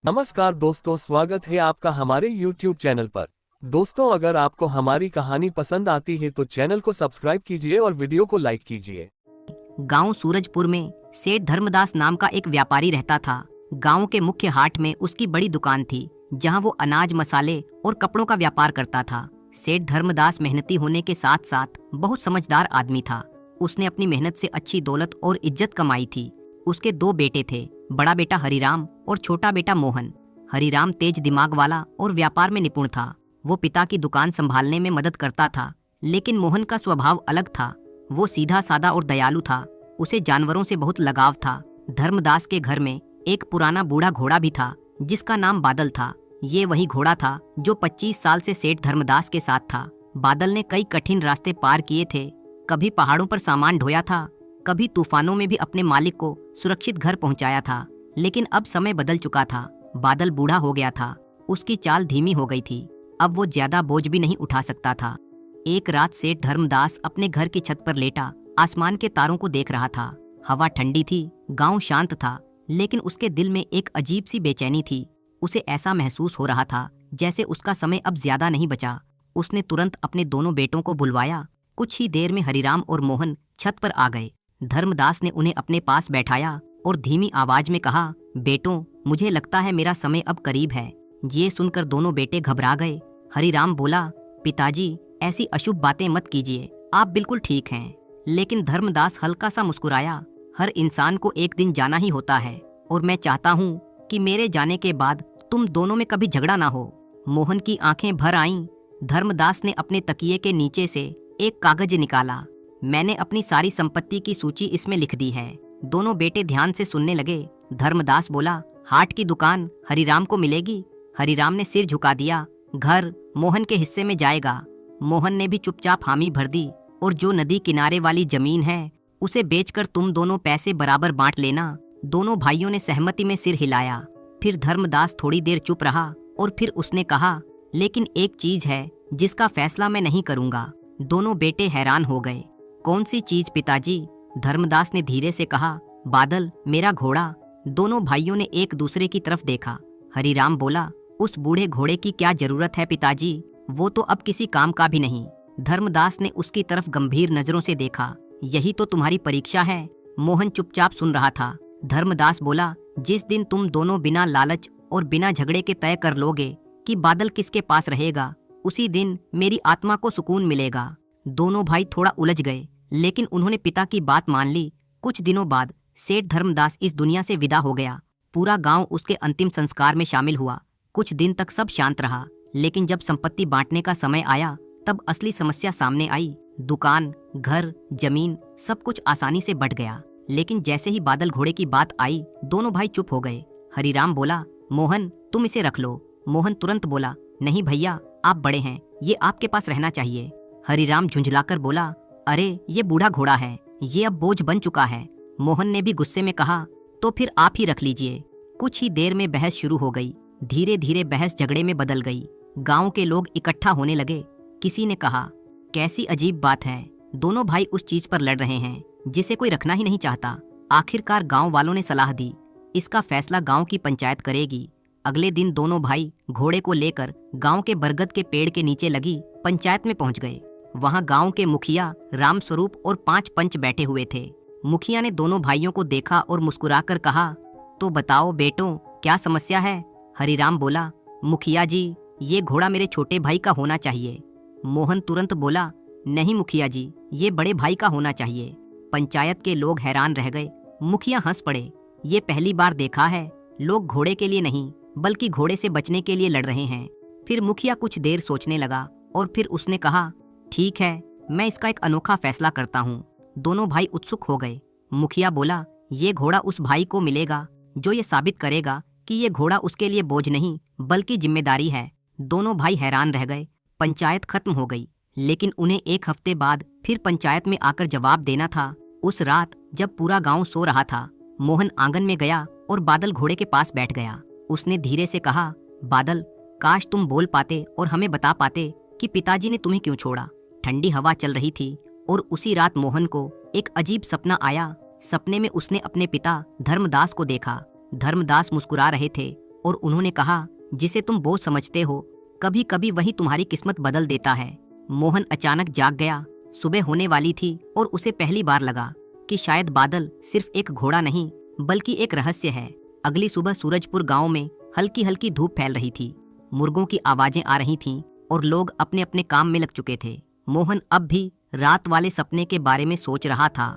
नमस्कार दोस्तों, स्वागत है आपका हमारे YouTube चैनल पर। दोस्तों, अगर आपको हमारी कहानी पसंद आती है तो चैनल को सब्सक्राइब कीजिए और वीडियो को लाइक कीजिए। गांव सूरजपुर में सेठ धर्मदास नाम का एक व्यापारी रहता था। गांव के मुख्य हाट में उसकी बड़ी दुकान थी, जहां वो अनाज, मसाले और कपड़ों का व्यापार करता था। सेठ धर्मदास मेहनती होने के साथ साथ बहुत समझदार आदमी था। उसने अपनी मेहनत से अच्छी दौलत और इज्जत कमाई थी। उसके 2 बेटे थे, बड़ा बेटा हरिराम और छोटा बेटा मोहन। हरिराम तेज दिमाग वाला और व्यापार में निपुण था। वो पिता की दुकान संभालने में मदद करता था, लेकिन मोहन का स्वभाव अलग था। वो सीधा सादा और दयालु था। उसे जानवरों से बहुत लगाव था। धर्मदास के घर में एक पुराना बूढ़ा घोड़ा भी था, जिसका नाम बादल था। ये वही घोड़ा था जो 25 साल से सेठ धर्मदास के साथ था। बादल ने कई कठिन रास्ते पार किए थे। कभी पहाड़ों पर सामान ढोया था, कभी तूफानों में भी अपने मालिक को सुरक्षित घर पहुंचाया था। लेकिन अब समय बदल चुका था। बादल बूढ़ा हो गया था। उसकी चाल धीमी हो गई थी। अब वो ज्यादा बोझ भी नहीं उठा सकता था। एक रात सेठ धर्मदास अपने घर की छत पर लेटा आसमान के तारों को देख रहा था। हवा ठंडी थी, गांव शांत था, लेकिन उसके दिल में एक अजीब सी बेचैनी थी। उसे ऐसा महसूस हो रहा था जैसे उसका समय अब ज्यादा नहीं बचा। उसने तुरंत अपने दोनों बेटों को बुलवाया। कुछ ही देर में हरिराम और मोहन छत पर आ गए। धर्मदास ने उन्हें अपने पास बैठाया और धीमी आवाज में कहा, बेटों, मुझे लगता है मेरा समय अब करीब है। ये सुनकर दोनों बेटे घबरा गए। हरिराम बोला, पिताजी, ऐसी अशुभ बातें मत कीजिए, आप बिल्कुल ठीक हैं। लेकिन धर्मदास हल्का सा मुस्कुराया। हर इंसान को एक दिन जाना ही होता है, और मैं चाहता हूँ कि मेरे जाने के बाद तुम दोनों में कभी झगड़ा ना हो। मोहन की आंखें भर आईं। धर्मदास ने अपने तकिए के नीचे से एक कागज निकाला। मैंने अपनी सारी संपत्ति की सूची इसमें लिख दी है। दोनों बेटे ध्यान से सुनने लगे। धर्मदास बोला, हाट की दुकान हरिराम को मिलेगी? हरिराम ने सिर झुका दिया। घर मोहन के हिस्से में जाएगा। मोहन ने भी चुपचाप हामी भर दी। और जो नदी किनारे वाली जमीन है, उसे बेचकर तुम दोनों पैसे बराबर बांट लेना। दोनों भाइयों ने सहमति में सिर हिलाया। फिर धर्मदास थोड़ी देर चुप रहा और फिर उसने कहा, लेकिन एक चीज है जिसका फैसला मैं नहीं करूंगा। दोनों बेटे हैरान हो गए। कौन सी चीज पिताजी? धर्मदास ने धीरे से कहा, बादल, मेरा घोड़ा। दोनों भाइयों ने एक दूसरे की तरफ देखा। हरिराम बोला, उस बूढ़े घोड़े की क्या जरूरत है पिताजी? वो तो अब किसी काम का भी नहीं। धर्मदास ने उसकी तरफ गंभीर नजरों से देखा। यही तो तुम्हारी परीक्षा है। मोहन चुपचाप सुन रहा था। धर्मदास बोला, जिस दिन तुम दोनों बिना लालच और बिना झगड़े के तय कर लोगे कि बादल किसके पास रहेगा, उसी दिन मेरी आत्मा को सुकून मिलेगा। दोनों भाई थोड़ा उलझ गए, लेकिन उन्होंने पिता की बात मान ली। कुछ दिनों बाद सेठ धर्मदास इस दुनिया से विदा हो गया। पूरा गांव उसके अंतिम संस्कार में शामिल हुआ। कुछ दिन तक सब शांत रहा, लेकिन जब संपत्ति बांटने का समय आया, तब असली समस्या सामने आई। दुकान, घर, जमीन, सब कुछ आसानी से बंट गया। लेकिन जैसे ही बादल घोड़े की बात आई, दोनों भाई चुप हो गए। हरिराम बोला, मोहन, तुम इसे रख लो। मोहन तुरंत बोला, नहीं भैया, आप बड़े हैं, ये आपके पास रहना चाहिए। हरिराम झुंझलाकर बोला, अरे ये बूढ़ा घोड़ा है, ये अब बोझ बन चुका है। मोहन ने भी गुस्से में कहा, तो फिर आप ही रख लीजिए। कुछ ही देर में बहस शुरू हो गई। धीरे धीरे बहस झगड़े में बदल गई। गांव के लोग इकट्ठा होने लगे। किसी ने कहा, कैसी अजीब बात है, दोनों भाई उस चीज पर लड़ रहे हैं जिसे कोई रखना ही नहीं चाहता। आखिरकार गांव वालों ने सलाह दी, इसका फैसला गांव की पंचायत करेगी। अगले दिन दोनों भाई घोड़े को लेकर गांव के बरगद के पेड़ के नीचे लगी पंचायत में पहुंच गए। वहां गांव के मुखिया रामस्वरूप और 5 पंच बैठे हुए थे। मुखिया ने दोनों भाइयों को देखा और मुस्कुराकर कहा, तो बताओ बेटों, क्या समस्या है? हरिराम बोला, मुखिया जी, ये घोड़ा मेरे छोटे भाई का होना चाहिए। मोहन तुरंत बोला, नहीं मुखिया जी, ये बड़े भाई का होना चाहिए। पंचायत के लोग हैरान रह गए। मुखिया हंस पड़े। ये पहली बार देखा है, लोग घोड़े के लिए नहीं बल्कि घोड़े से बचने के लिए लड़ रहे हैं। फिर मुखिया कुछ देर सोचने लगा और फिर उसने कहा, ठीक है, मैं इसका एक अनोखा फैसला करता हूँ। दोनों भाई उत्सुक हो गए। मुखिया बोला, ये घोड़ा उस भाई को मिलेगा जो ये साबित करेगा कि ये घोड़ा उसके लिए बोझ नहीं बल्कि जिम्मेदारी है। दोनों भाई हैरान रह गए। पंचायत खत्म हो गई, लेकिन उन्हें एक हफ्ते बाद फिर पंचायत में आकर जवाब देना था। उस रात जब पूरा गांव सो रहा था, मोहन आंगन में गया और बादल घोड़े के पास बैठ गया। उसने धीरे से कहा, बादल, काश तुम बोल पाते और हमें बता पाते कि पिताजी ने तुम्हें क्यों छोड़ा। ठंडी हवा चल रही थी और उसी रात मोहन को एक अजीब सपना आया। सपने में उसने अपने पिता धर्मदास को देखा। धर्मदास मुस्कुरा रहे थे और उन्होंने कहा, जिसे तुम बोझ समझते हो कभी कभी वही तुम्हारी किस्मत बदल देता है। मोहन अचानक जाग गया। सुबह होने वाली थी और उसे पहली बार लगा कि शायद बादल सिर्फ एक घोड़ा नहीं बल्कि एक रहस्य है। अगली सुबह सूरजपुर गांव में हल्की हल्की धूप फैल रही थी। मुर्गों की आवाजें आ रही थीं और लोग अपने अपने काम में लग चुके थे। मोहन अब भी रात वाले सपने के बारे में सोच रहा था।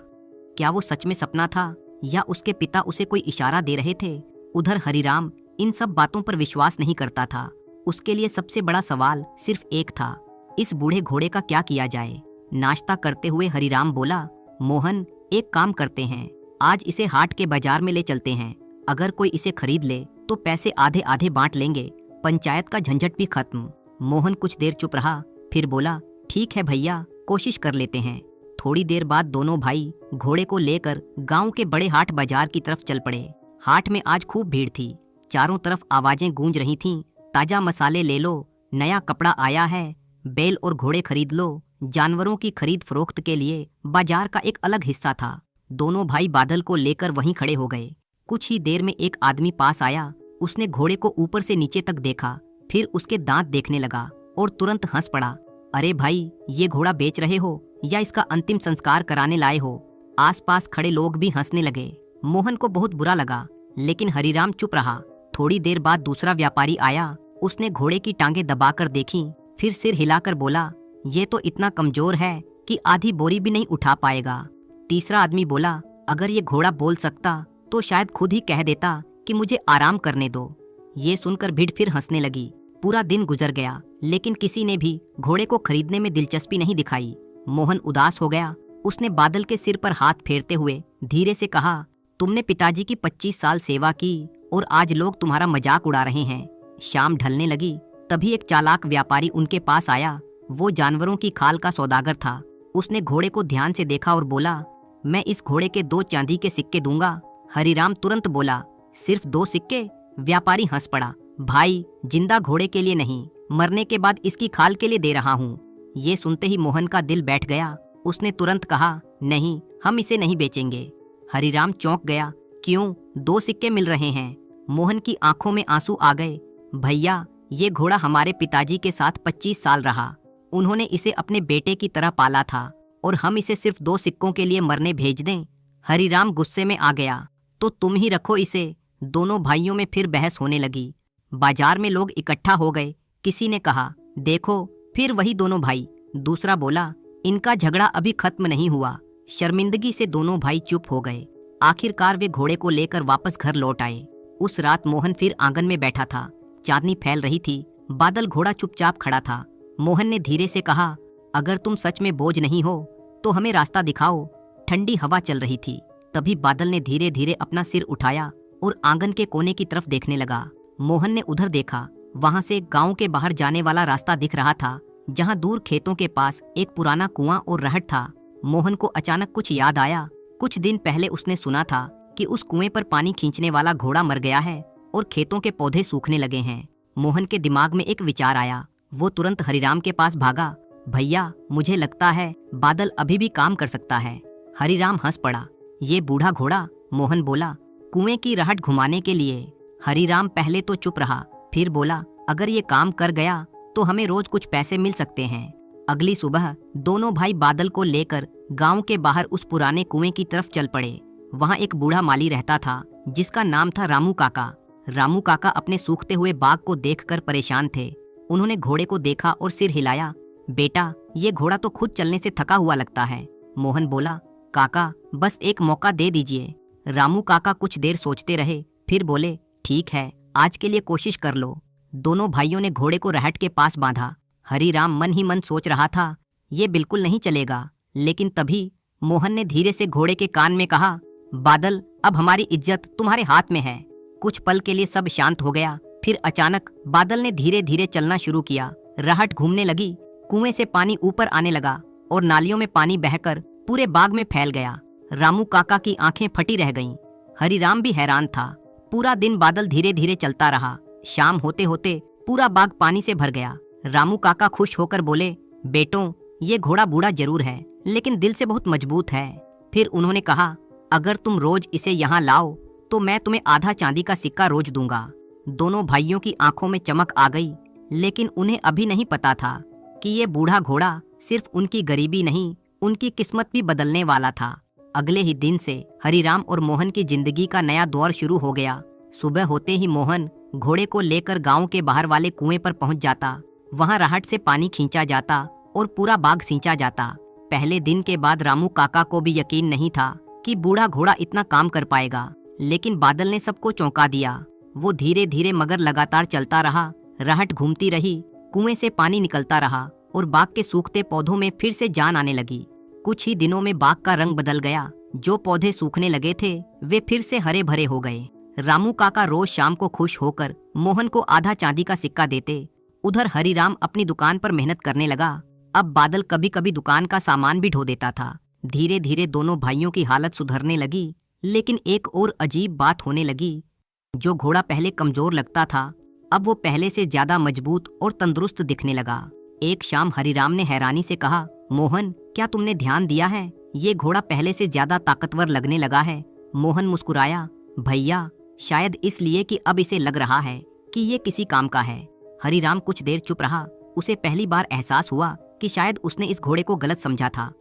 क्या वो सच में सपना था या उसके पिता उसे कोई इशारा दे रहे थे? उधर हरिराम इन सब बातों पर विश्वास नहीं करता था। उसके लिए सबसे बड़ा सवाल सिर्फ एक था, इस बूढ़े घोड़े का क्या किया जाए। नाश्ता करते हुए हरिराम बोला, मोहन एक काम करते हैं, आज इसे हाट के बाजार में ले चलते हैं। अगर कोई इसे खरीद ले तो पैसे आधे आधे बांट लेंगे, पंचायत का झंझट भी खत्म। मोहन कुछ देर चुप रहा, फिर बोला, ठीक है भैया, कोशिश कर लेते हैं। थोड़ी देर बाद दोनों भाई घोड़े को लेकर गांव के बड़े हाट बाजार की तरफ चल पड़े। हाट में आज खूब भीड़ थी। चारों तरफ आवाजें गूंज रही थीं, ताजा मसाले ले लो, नया कपड़ा आया है, बैल और घोड़े खरीद लो। जानवरों की खरीद फरोख्त के लिए बाजार का एक अलग हिस्सा था। दोनों भाई बादल को लेकर वहीं खड़े हो गए। कुछ ही देर में एक आदमी पास आया। उसने घोड़े को ऊपर से नीचे तक देखा, फिर उसके दांत देखने लगा और तुरंत हंस पड़ा। अरे भाई, ये घोड़ा बेच रहे हो या इसका अंतिम संस्कार कराने लाए हो? आसपास खड़े लोग भी हंसने लगे। मोहन को बहुत बुरा लगा, लेकिन हरिराम चुप रहा। थोड़ी देर बाद दूसरा व्यापारी आया। उसने घोड़े की टांगें दबाकर देखी, फिर सिर हिलाकर बोला, ये तो इतना कमजोर है कि आधी बोरी भी नहीं उठा पाएगा। तीसरा आदमी बोला, अगर ये घोड़ा बोल सकता तो शायद खुद ही कह देता कि मुझे आराम करने दो। ये सुनकर भीड़ फिर हंसने लगी। पूरा दिन गुजर गया, लेकिन किसी ने भी घोड़े को खरीदने में दिलचस्पी नहीं दिखाई। मोहन उदास हो गया। उसने बादल के सिर पर हाथ फेरते हुए धीरे से कहा, तुमने पिताजी की 25 साल सेवा की और आज लोग तुम्हारा मजाक उड़ा रहे हैं। शाम ढलने लगी, तभी एक चालाक व्यापारी उनके पास आया। वो जानवरों की खाल का सौदागर था। उसने घोड़े को ध्यान से देखा और बोला, मैं इस घोड़े के 2 चांदी के सिक्के दूंगा। हरिराम तुरंत बोला, सिर्फ 2 सिक्के? व्यापारी हंस पड़ा, भाई, जिंदा घोड़े के लिए नहीं, मरने के बाद इसकी खाल के लिए दे रहा हूँ। ये सुनते ही मोहन का दिल बैठ गया। उसने तुरंत कहा, नहीं, हम इसे नहीं बेचेंगे। हरिराम चौंक गया, क्यों? 2 सिक्के मिल रहे हैं। मोहन की आंखों में आंसू आ गए। भैया, ये घोड़ा हमारे पिताजी के साथ 25 साल रहा। उन्होंने इसे अपने बेटे की तरह पाला था और हम इसे सिर्फ 2 सिक्कों के लिए मरने भेज दें? हरिराम गुस्से में आ गया, तो तुम ही रखो इसे। दोनों भाइयों में फिर बहस होने लगी। बाजार में लोग इकट्ठा हो गए। किसी ने कहा, देखो, फिर वही दोनों भाई। दूसरा बोला, इनका झगड़ा अभी खत्म नहीं हुआ। शर्मिंदगी से दोनों भाई चुप हो गए। आखिरकार वे घोड़े को लेकर वापस घर लौट आए। उस रात मोहन फिर आंगन में बैठा था। चांदनी फैल रही थी। बादल घोड़ा चुपचाप खड़ा था। मोहन ने धीरे से कहा, अगर तुम सच में बोझ नहीं हो तो हमें रास्ता दिखाओ। ठंडी हवा चल रही थी। तभी बादल ने धीरे धीरे अपना सिर उठाया और आंगन के कोने की तरफ देखने लगा। मोहन ने उधर देखा। वहां से गांव के बाहर जाने वाला रास्ता दिख रहा था, जहां दूर खेतों के पास एक पुराना कुआं और रहट था। मोहन को अचानक कुछ याद आया। कुछ दिन पहले उसने सुना था कि उस कुएं पर पानी खींचने वाला घोड़ा मर गया है और खेतों के पौधे सूखने लगे हैं। मोहन के दिमाग में एक विचार आया। वो तुरंत हरिराम के पास भागा। भैया, मुझे लगता है बादल अभी भी काम कर सकता है। हरिराम हंस पड़ा। ये बूढ़ा घोड़ा? मोहन बोला, कुएं की रहट घुमाने के लिए। हरिराम पहले तो चुप रहा, फिर बोला, अगर ये काम कर गया तो हमें रोज कुछ पैसे मिल सकते हैं। अगली सुबह दोनों भाई बादल को लेकर गांव के बाहर उस पुराने कुएं की तरफ चल पड़े। वहां एक बूढ़ा माली रहता था, जिसका नाम था रामू काका। रामू काका अपने सूखते हुए बाग को देखकर परेशान थे। उन्होंने घोड़े को देखा और सिर हिलाया। बेटा, ये घोड़ा तो खुद चलने से थका हुआ लगता है। मोहन बोला, काका, बस एक मौका दे दीजिए। रामू काका कुछ देर सोचते रहे, फिर बोले, ठीक है, आज के लिए कोशिश कर लो। दोनों भाइयों ने घोड़े को रहट के पास बांधा। हरिराम मन ही मन सोच रहा था, ये बिल्कुल नहीं चलेगा। लेकिन तभी मोहन ने धीरे से घोड़े के कान में कहा, बादल, अब हमारी इज्जत तुम्हारे हाथ में है। कुछ पल के लिए सब शांत हो गया। फिर अचानक बादल ने धीरे धीरे चलना शुरू किया। रहट घूमने लगी। कुएं से पानी ऊपर आने लगा और नालियों में पानी बहकर पूरे बाग में फैल गया। रामू काका की आंखें फटी रह गईं। हरिराम भी हैरान था। पूरा दिन बादल धीरे धीरे चलता रहा। शाम होते होते पूरा बाग पानी से भर गया। रामू काका खुश होकर बोले, बेटों, ये घोड़ा बूढ़ा जरूर है, लेकिन दिल से बहुत मजबूत है। फिर उन्होंने कहा, अगर तुम रोज इसे यहाँ लाओ तो मैं तुम्हें आधा चांदी का सिक्का रोज दूंगा। दोनों भाइयों की आंखों में चमक आ गई, लेकिन उन्हें अभी नहीं पता था कि ये बूढ़ा घोड़ा सिर्फ उनकी गरीबी नहीं, उनकी किस्मत भी बदलने वाला था। अगले ही दिन से हरिराम और मोहन की जिंदगी का नया दौर शुरू हो गया। सुबह होते ही मोहन घोड़े को लेकर गांव के बाहर वाले कुएं पर पहुंच जाता। वहां राहट से पानी खींचा जाता और पूरा बाग सींचा जाता। पहले दिन के बाद रामू काका को भी यकीन नहीं था कि बूढ़ा घोड़ा इतना काम कर पाएगा, लेकिन बादल ने सबको चौंका दिया। वो धीरे धीरे मगर लगातार चलता रहा। राहट घूमती रही, कुएं से पानी निकलता रहा और बाग के सूखते पौधों में फिर से जान आने लगी। कुछ ही दिनों में बाग का रंग बदल गया। जो पौधे सूखने लगे थे वे फिर से हरे भरे हो गए। रामू काका रोज शाम को खुश होकर मोहन को आधा चांदी का सिक्का देते। उधर हरिराम अपनी दुकान पर मेहनत करने लगा। अब बादल कभी कभी दुकान का सामान भी ढो देता था। धीरे धीरे दोनों भाइयों की हालत सुधरने लगी, लेकिन एक और अजीब बात होने लगी। जो घोड़ा पहले कमजोर लगता था, अब वो पहले से ज्यादा मजबूत और तंदुरुस्त दिखने लगा। एक शाम हरिराम ने हैरानी से कहा, मोहन, क्या तुमने ध्यान दिया है? ये घोड़ा पहले से ज्यादा ताकतवर लगने लगा है। मोहन मुस्कुराया, भैया, शायद इसलिए कि अब इसे लग रहा है कि ये किसी काम का है। हरिराम कुछ देर चुप रहा। उसे पहली बार एहसास हुआ कि शायद उसने इस घोड़े को गलत समझा था।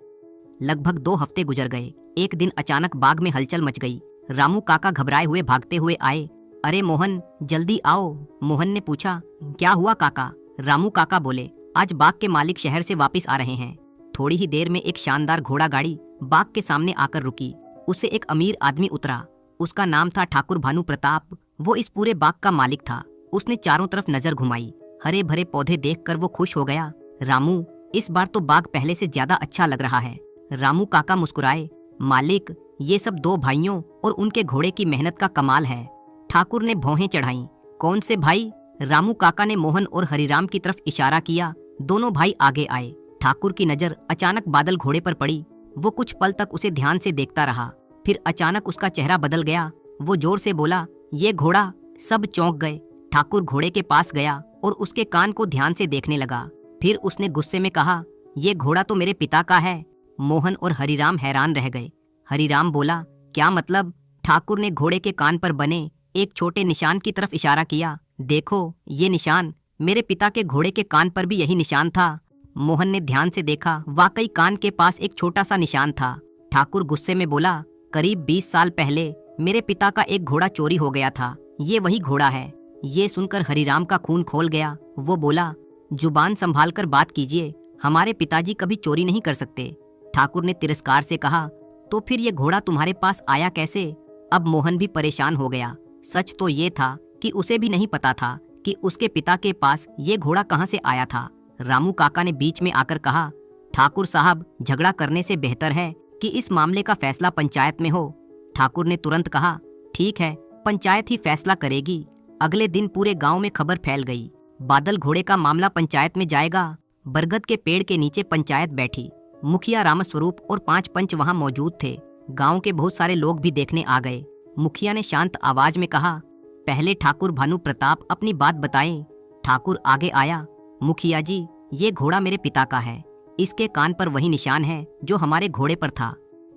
लगभग 2 हफ्ते गुजर गए। एक दिन अचानक बाग में हलचल मच गई। रामू काका घबराए हुए भागते हुए आए। अरे मोहन, जल्दी आओ। मोहन ने पूछा, क्या हुआ काका? रामू काका बोले, आज बाग के मालिक शहर से वापस आ रहे हैं। थोड़ी ही देर में एक शानदार घोड़ा गाड़ी बाग के सामने आकर रुकी। उससे एक अमीर आदमी उतरा। उसका नाम था ठाकुर भानु प्रताप। वो इस पूरे बाग का मालिक था। उसने चारों तरफ नजर घुमाई। हरे भरे पौधे देखकर वो खुश हो गया। रामू, इस बार तो बाग पहले से ज्यादा अच्छा लग रहा है। रामू काका मुस्कुराए, मालिक, ये सब 2 भाइयों और उनके घोड़े की मेहनत का कमाल है। ठाकुर ने भौहें चढ़ाई। कौन से भाई? रामू काका ने मोहन और हरिराम की तरफ इशारा किया। दोनों भाई आगे आए। ठाकुर की नजर अचानक बादल घोड़े पर पड़ी। वो कुछ पल तक उसे ध्यान से देखता रहा। फिर अचानक उसका चेहरा बदल गया। वो जोर से बोला, ये घोड़ा। सब चौंक गए। ठाकुर घोड़े के पास गया और उसके कान को ध्यान से देखने लगा। फिर उसने गुस्से में कहा, ये घोड़ा तो मेरे पिता का है। मोहन और हरिराम हैरान रह गए। हरिराम बोला, क्या मतलब? ठाकुर ने घोड़े के कान पर बने एक छोटे निशान की तरफ इशारा किया। देखो, ये निशान। मेरे पिता के घोड़े के कान पर भी यही निशान था। मोहन ने ध्यान से देखा। वाकई कान के पास एक छोटा सा निशान था। ठाकुर गुस्से में बोला, करीब 20 साल पहले मेरे पिता का एक घोड़ा चोरी हो गया था। ये वही घोड़ा है। ये सुनकर हरिराम का खून खोल गया। वो बोला, जुबान संभाल कर बात कीजिए। हमारे पिताजी कभी चोरी नहीं कर सकते। ठाकुर ने तिरस्कार से कहा, तो फिर ये घोड़ा तुम्हारे पास आया कैसे? अब मोहन भी परेशान हो गया। सच तो ये था कि उसे भी नहीं पता था कि उसके पिता के पास ये घोड़ा कहाँ से आया था। रामू काका ने बीच में आकर कहा, ठाकुर साहब, झगड़ा करने से बेहतर है कि इस मामले का फैसला पंचायत में हो। ठाकुर ने तुरंत कहा, ठीक है, पंचायत ही फैसला करेगी। अगले दिन पूरे गांव में खबर फैल गई। बादल घोड़े का मामला पंचायत में जाएगा। बरगद के पेड़ के नीचे पंचायत बैठी। मुखिया रामस्वरूप और 5 पंच वहां मौजूद थे। गांव के बहुत सारे लोग भी देखने आ गए। मुखिया ने शांत आवाज में कहा, पहले ठाकुर भानु प्रताप अपनी बात बताएं। ठाकुर आगे आया, मुखिया जी, ये घोड़ा मेरे पिता का है। इसके कान पर वही निशान है जो हमारे घोड़े पर था।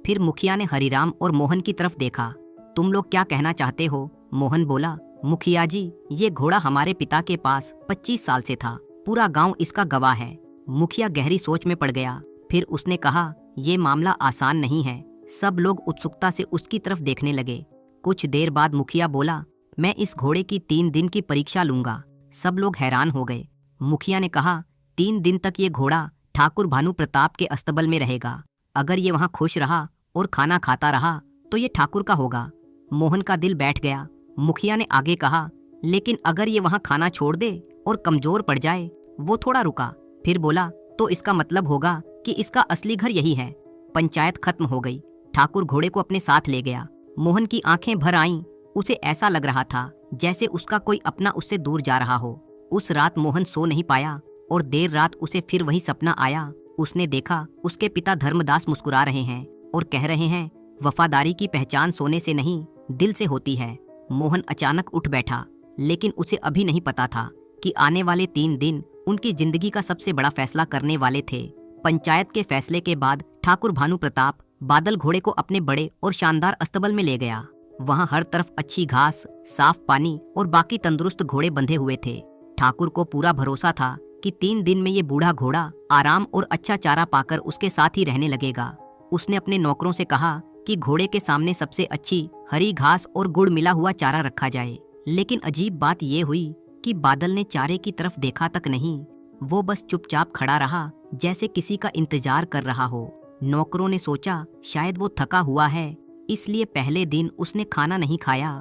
फिर मुखिया ने हरिराम और मोहन की तरफ देखा। तुम लोग क्या कहना चाहते हो? मोहन बोला, मुखिया जी, ये घोड़ा हमारे पिता के पास 25 साल से था। पूरा गांव इसका गवाह है। मुखिया गहरी सोच में पड़ गया। फिर उसने कहा, ये मामला आसान नहीं है। सब लोग उत्सुकता से उसकी तरफ देखने लगे। कुछ देर बाद मुखिया बोला, मैं इस घोड़े की 3 दिन की परीक्षा लूंगा। सब लोग हैरान हो गए। मुखिया ने कहा, 3 दिन तक ये घोड़ा ठाकुर भानु प्रताप के अस्तबल में रहेगा। अगर ये वहां खुश रहा और खाना खाता रहा तो ये ठाकुर का होगा। मोहन का दिल बैठ गया। मुखिया ने आगे कहा, लेकिन अगर ये वहां खाना छोड़ दे और कमजोर पड़ जाए? वो थोड़ा रुका, फिर बोला, तो इसका मतलब होगा कि इसका असली घर यही है। पंचायत खत्म हो गई। ठाकुर घोड़े को अपने साथ ले गया। मोहन की आंखें भर आईं। उसे ऐसा लग रहा था जैसे उसका कोई अपना उससे दूर जा रहा हो। उस रात मोहन सो नहीं पाया और देर रात उसे फिर वही सपना आया। उसने देखा उसके पिता धर्मदास मुस्कुरा रहे हैं और कह रहे हैं, वफादारी की पहचान सोने से नहीं, दिल से होती है। मोहन अचानक उठ बैठा, लेकिन उसे अभी नहीं पता था कि आने वाले 3 दिन उनकी जिंदगी का सबसे बड़ा फैसला करने वाले थे। पंचायत के फैसले के बाद ठाकुर भानु प्रताप बादल घोड़े को अपने बड़े और शानदार अस्तबल में ले गया। वहाँ हर तरफ अच्छी घास, साफ पानी और बाकी तंदुरुस्त घोड़े बंधे हुए थे। ठाकुर को पूरा भरोसा था कि 3 दिन में ये बूढ़ा घोड़ा आराम और अच्छा चारा पाकर उसके साथ ही रहने लगेगा। उसने अपने नौकरों से कहा कि घोड़े के सामने सबसे अच्छी हरी घास और गुड़ मिला हुआ चारा रखा जाए। लेकिन अजीब बात ये हुई कि बादल ने चारे की तरफ देखा तक नहीं। वो बस चुपचाप खड़ा रहा, जैसे किसी का इंतजार कर रहा हो। नौकरों ने सोचा शायद वो थका हुआ है, इसलिए पहले दिन उसने खाना नहीं खाया।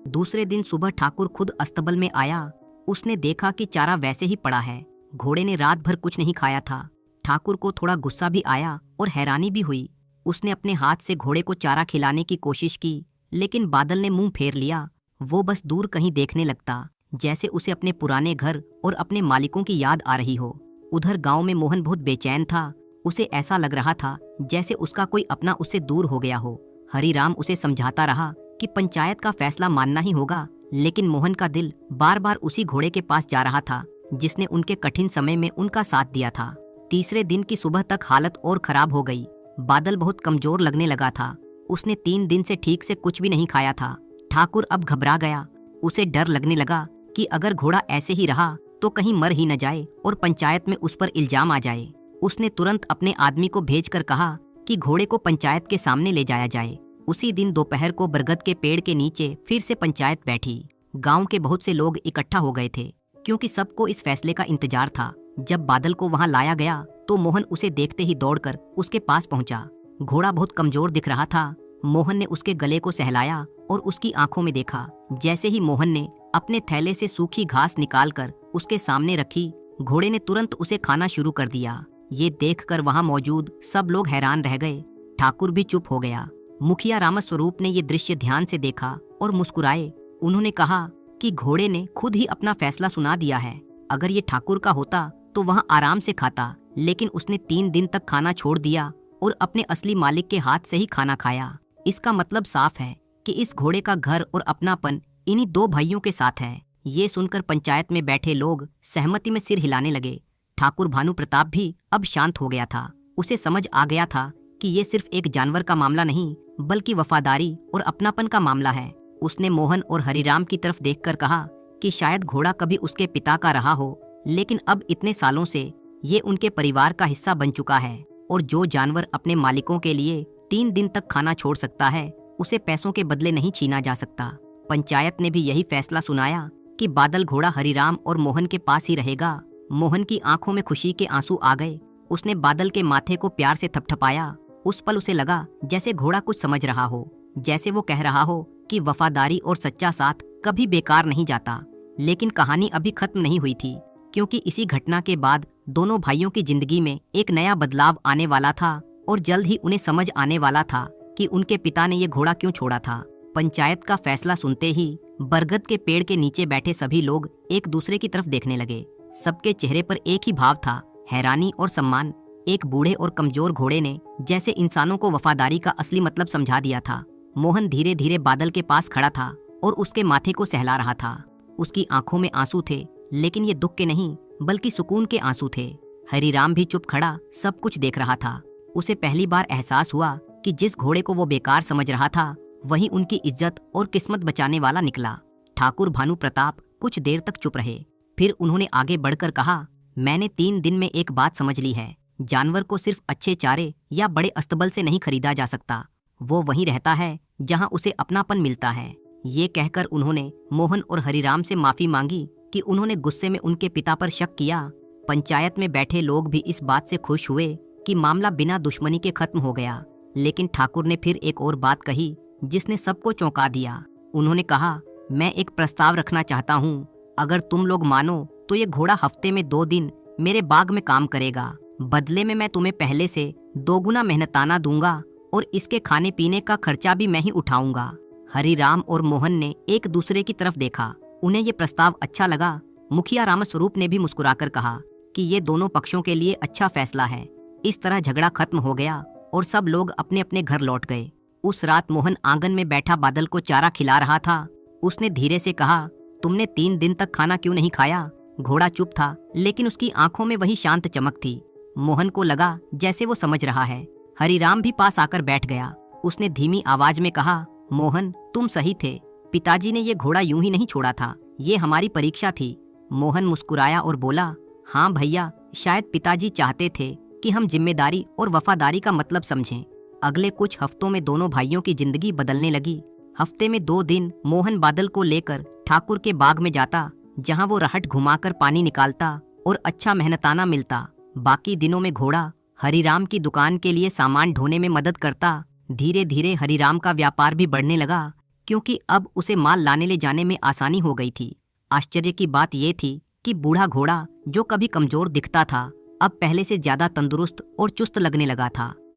दूसरे दिन सुबह ठाकुर खुद अस्तबल में आया। उसने देखा कि चारा वैसे ही पड़ा है। घोड़े ने रात भर कुछ नहीं खाया था। ठाकुर को थोड़ा गुस्सा भी आया और हैरानी भी हुई। उसने अपने हाथ से घोड़े को चारा खिलाने की कोशिश की, लेकिन बादल ने मुंह फेर लिया। वो बस दूर कहीं देखने लगता, जैसे उसे अपने पुराने घर और अपने मालिकों की याद आ रही हो। उधर गांव में मोहन बहुत बेचैन था। उसे ऐसा लग रहा था जैसे उसका कोई अपना उससे दूर हो गया हो। हरिराम उसे समझाता रहा कि पंचायत का फैसला मानना ही होगा, लेकिन मोहन का दिल बार बार उसी घोड़े के पास जा रहा था जिसने उनके कठिन समय में उनका साथ दिया था। तीसरे दिन की सुबह तक हालत और खराब हो गई। बादल बहुत कमजोर लगने लगा था। उसने 3 दिन से ठीक से कुछ भी नहीं खाया था। ठाकुर अब घबरा गया। उसे डर लगने लगा कि अगर घोड़ा ऐसे ही रहा तो कहीं मर ही न जाए और पंचायत में उस पर इल्जाम आ जाए। उसने तुरंत अपने आदमी को भेजकर कहा कि घोड़े को पंचायत के सामने ले जाया जाए। उसी दिन दोपहर को बरगद के पेड़ के नीचे फिर से पंचायत बैठी। गांव के बहुत से लोग इकट्ठा हो गए थे, क्योंकि सबको इस फैसले का इंतजार था। जब बादल को वहां लाया गया तो मोहन उसे देखते ही दौड़कर उसके पास पहुंचा। घोड़ा बहुत कमजोर दिख रहा था। मोहन ने उसके गले को सहलाया और उसकी आंखों में देखा। जैसे ही मोहन ने अपने थैले से सूखी घास निकालकर उसके सामने रखी, घोड़े ने तुरंत उसे खाना शुरू कर दिया। ये देखकर वहां मौजूद सब लोग हैरान रह गए। ठाकुर भी चुप हो गया। मुखिया रामस्वरूप ने ये दृश्य ध्यान से देखा और मुस्कुराए। उन्होंने कहा कि घोड़े ने खुद ही अपना फैसला सुना दिया है। अगर ये ठाकुर का होता तो वहाँ आराम से खाता, लेकिन उसने 3 दिन तक खाना छोड़ दिया और अपने असली मालिक के हाथ से ही खाना खाया। इसका मतलब साफ है कि इस घोड़े का घर और अपनापन इन्हीं 2 भाइयों के साथ है। ये सुनकर पंचायत में बैठे लोग सहमति में सिर हिलाने लगे। ठाकुर भानु प्रताप भी अब शांत हो गया था। उसे समझ आ गया था कि ये सिर्फ एक जानवर का मामला नहीं, बल्कि वफादारी और अपनापन का मामला है। उसने मोहन और हरिराम की तरफ देखकर कहा कि शायद घोड़ा कभी उसके पिता का रहा हो, लेकिन अब इतने सालों से ये उनके परिवार का हिस्सा बन चुका है। और जो जानवर अपने मालिकों के लिए 3 दिन तक खाना छोड़ सकता है, उसे पैसों के बदले नहीं छीना जा सकता। पंचायत ने भी यही फैसला सुनाया कि बादल घोड़ा हरिराम और मोहन के पास ही रहेगा। मोहन की आंखों में खुशी के आंसू आ गए। उसने बादल के माथे को प्यार से थपथपाया। उस पल उसे लगा जैसे घोड़ा कुछ समझ रहा हो, जैसे वो कह रहा हो कि वफादारी और सच्चा साथ कभी बेकार नहीं जाता। लेकिन कहानी अभी खत्म नहीं हुई थी, क्योंकि इसी घटना के बाद दोनों भाइयों की जिंदगी में एक नया बदलाव आने वाला था और जल्द ही उन्हें समझ आने वाला था कि उनके पिता ने ये घोड़ा क्यों छोड़ा था। पंचायत का फैसला सुनते ही बरगद के पेड़ के नीचे बैठे सभी लोग एक दूसरे की तरफ देखने लगे। सबके चेहरे पर एक ही भाव था, हैरानी और सम्मान। एक बूढ़े और कमजोर घोड़े ने जैसे इंसानों को वफादारी का असली मतलब समझा दिया था। मोहन धीरे धीरे बादल के पास खड़ा था और उसके माथे को सहला रहा था। उसकी आंखों में आंसू थे, लेकिन ये दुख के नहीं बल्कि सुकून के आंसू थे। हरिराम भी चुप खड़ा सब कुछ देख रहा था। उसे पहली बार एहसास हुआ कि जिस घोड़े को वो बेकार समझ रहा था, वही उनकी इज्जत और किस्मत बचाने वाला निकला। ठाकुर भानु प्रताप कुछ देर तक चुप रहे। फिर उन्होंने आगे बढ़कर कहा, मैंने 3 दिन में एक बात समझ ली है। जानवर को सिर्फ अच्छे चारे या बड़े अस्तबल से नहीं खरीदा जा सकता। वो वहीं रहता है जहां उसे अपनापन मिलता है। ये कहकर उन्होंने मोहन और हरिराम से माफी मांगी कि उन्होंने गुस्से में उनके पिता पर शक किया। पंचायत में बैठे लोग भी इस बात से खुश हुए कि मामला बिना दुश्मनी के खत्म हो गया। लेकिन ठाकुर ने फिर एक और बात कही जिसने सबको चौंका दिया। उन्होंने कहा, मैं एक प्रस्ताव रखना चाहता हूँ। अगर तुम लोग मानो तो ये घोड़ा हफ्ते में 2 दिन मेरे बाग में काम करेगा। बदले में मैं तुम्हें पहले से 2 गुना मेहनताना दूंगा और इसके खाने पीने का खर्चा भी मैं ही उठाऊंगा। हरिराम और मोहन ने एक दूसरे की तरफ देखा। उन्हें ये प्रस्ताव अच्छा लगा। मुखिया रामस्वरूप ने भी मुस्कुराकर कहा कि ये दोनों पक्षों के लिए अच्छा फैसला है। इस तरह झगड़ा खत्म हो गया और सब लोग अपने अपने घर लौट गए। उस रात मोहन आंगन में बैठा बादल को चारा खिला रहा था। उसने धीरे से कहा, तुमने 3 दिन तक खाना क्यों नहीं खाया? घोड़ा चुप था, लेकिन उसकी आंखों में वही शांत चमक थी। मोहन को लगा जैसे वो समझ रहा है। हरिराम भी पास आकर बैठ गया। उसने धीमी आवाज में कहा, मोहन, तुम सही थे। पिताजी ने ये घोड़ा यूं ही नहीं छोड़ा था, ये हमारी परीक्षा थी। मोहन मुस्कुराया और बोला, हाँ भैया, शायद पिताजी चाहते थे कि हम जिम्मेदारी और वफादारी का मतलब समझें। अगले कुछ हफ्तों में दोनों भाइयों की जिंदगी बदलने लगी। हफ्ते में 2 दिन मोहन बादल को लेकर ठाकुर के बाग में जाता, जहां वो रहट घुमाकर पानी निकालता और अच्छा मेहनताना मिलता। बाकी दिनों में घोड़ा हरिराम की दुकान के लिए सामान ढोने में मदद करता। धीरे धीरे हरिराम का व्यापार भी बढ़ने लगा, क्योंकि अब उसे माल लाने ले जाने में आसानी हो गई थी। आश्चर्य की बात यह थी कि बूढ़ा घोड़ा, जो कभी कमजोर दिखता था, अब पहले से ज्यादा तंदुरुस्त और चुस्त लगने लगा था।